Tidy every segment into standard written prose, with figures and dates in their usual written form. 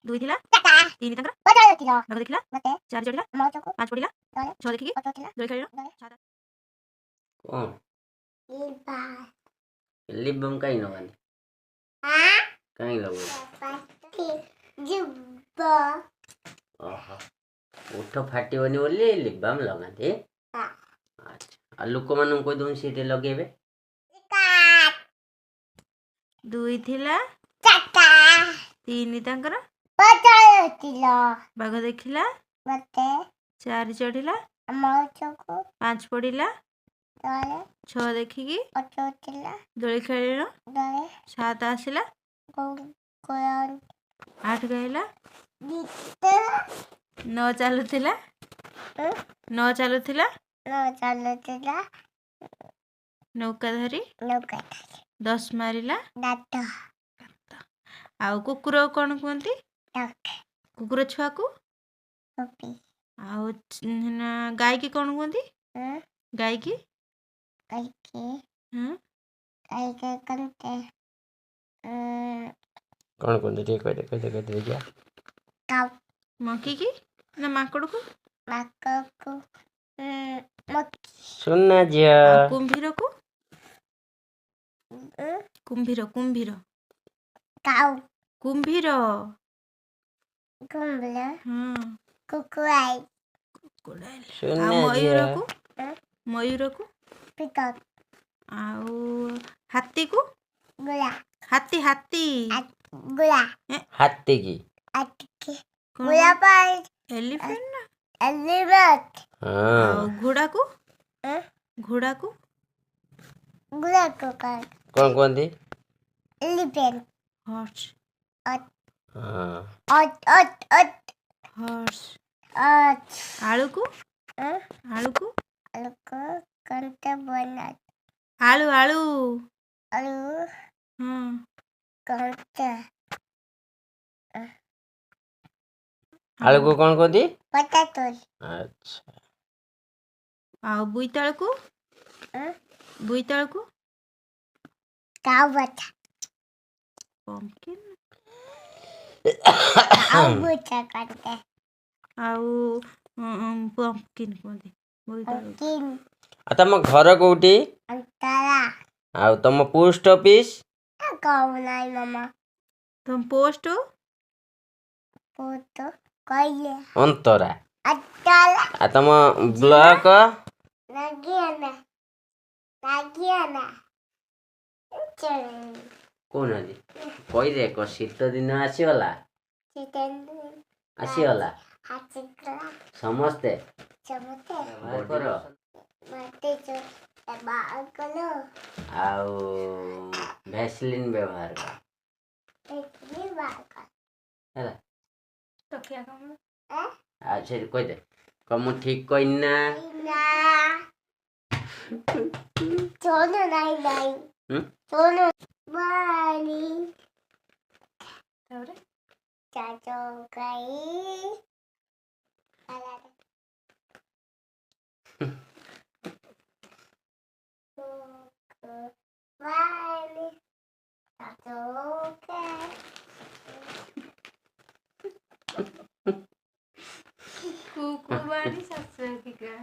ଦୁଇ ଥିଲା ତିନି ତାଙ୍କର ବାଘ ଦେଖିଲା ଚାରି ଚଢିଲା ପାଞ୍ଚ ପଡ଼ିଲା ଛଅ ଦେଖିକି ଦୋଳି ଖେଳିଲ କଣ ଲିବମ୍ କାଇଁ ଲଗାନ୍ତି କାଇଁ ଲଗଉ ଓହୋ ଉଠ ଫାଟିବନି ବୋଲି ଲିବମ୍ ଲଗାନ୍ତି ଆଚ୍ଛା ଆଉ ଲୋକମାନଙ୍କୁ କହିଦେଉନି ସେଇଠି ଲଗେଇବେ ଦୁଇ ଥିଲା ତିନି ତାଙ୍କର ବାଘ ଦେଖିଲା ଚାରି ଚଢିଲା ପାଞ୍ଚ ପଡ଼ିଲା ଛଅ ଦେଖିକି ଦୋଳି ଖେଳିଲ ସାତ ଆସିଲା ଆଠ ଗାଇଲା ନଅ ଚାଲୁଥିଲା ନୌକା ଧରି 10 ମାରିଲା ଆଉ କୁକୁର କଣ କୁହନ୍ତି କୁକୁର ଛୁଆକୁ ଆଉ ଗାଈକି କଣ କୁହନ୍ତି ଗାଈକି କଣ କୁହନ୍ତି ଟିକେ କହିଦେ ମଙ୍କି କି ନା ମାଙ୍କଡକୁ ସୁନା ଝିଅ କୁମ୍ଭୀରକୁ କୁମ୍ଭୀର କୁମ୍ଭୀର ଆଉ ମୟୂରକୁ ଆଉ ହାତୀକୁ ହାତୀ ହାତୀ କି ଏଲିଫେଣ୍ଟ ନା ଆଉ ଘୋଡାକୁ କଣ କୁହନ୍ତି ହର୍ସ ଆଳୁକୁ ଆଳୁ ଆଳୁକୁ କଣ କୁହନ୍ତି ଆଚ୍ଛା ଆଉ ବୋଇତାଳକୁ ପମ୍ପକିନ୍ ଆଉ ପମ୍ପକିନ୍ କୁହନ୍ତି ବୋଇତାଳୁ ଆଉ ତମ ଘର କୋଉଠି ଆଉ ତମ ପୋଷ୍ଟ ଅଫିସ ତମ ପୋଷ୍ଟ ଅନ୍ତରା ଆଉ ତମ ବ୍ଲକ କହୁନାହାନ୍ତି କହିଦେ ଶୀତ ଦିନ ଆସିଗଲା ସମସ୍ତେ ଆଉ ଭ୍ୟାସଲିନ୍ ବ୍ୟବହାର ହେଲା ଆଉ ସେଠି କହିଦେ ମୁଁ ଠିକ କହିନି ନା କୁକୁବାଣୀ ଶାଶୁକିକା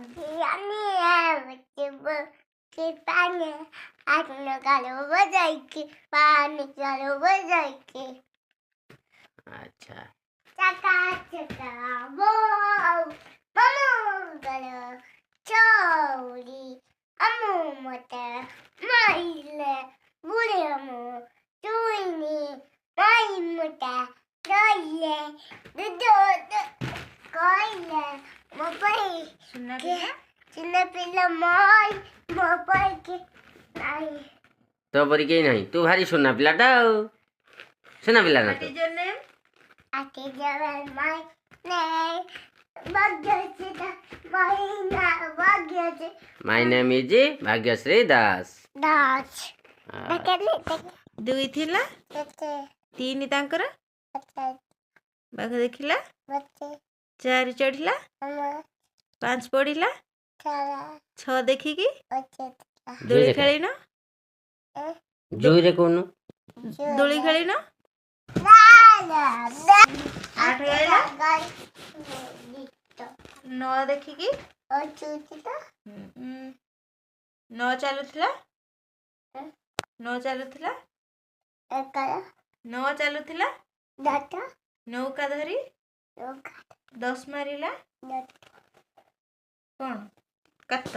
ଆଚ୍ଛା ତୋ ପରି କେହି ନାହିଁ ତୁ ଭାରି ସୁନା ପିଲାଟା ଆଉ ସୁନା ପିଲା ନା ତୁ My name is Bhagyashree Das ଦୁଇ ଥିଲା ତିନି ତାଙ୍କର ବାଘ ଦେଖିଲା ଚାରି ଚଢିଲା ପାଞ୍ଚ ପଡ଼ିଲା ଛଅ ଦେଖିକି ଦୋଳି ଖେଳିନ ଜୋରେ କହୁନୁ ଦୋଳି ଖେଳିନ न देखिकी न चलुथिला न चलुथिला न चलुथिला नौका धरी 10 मारिला कौन काट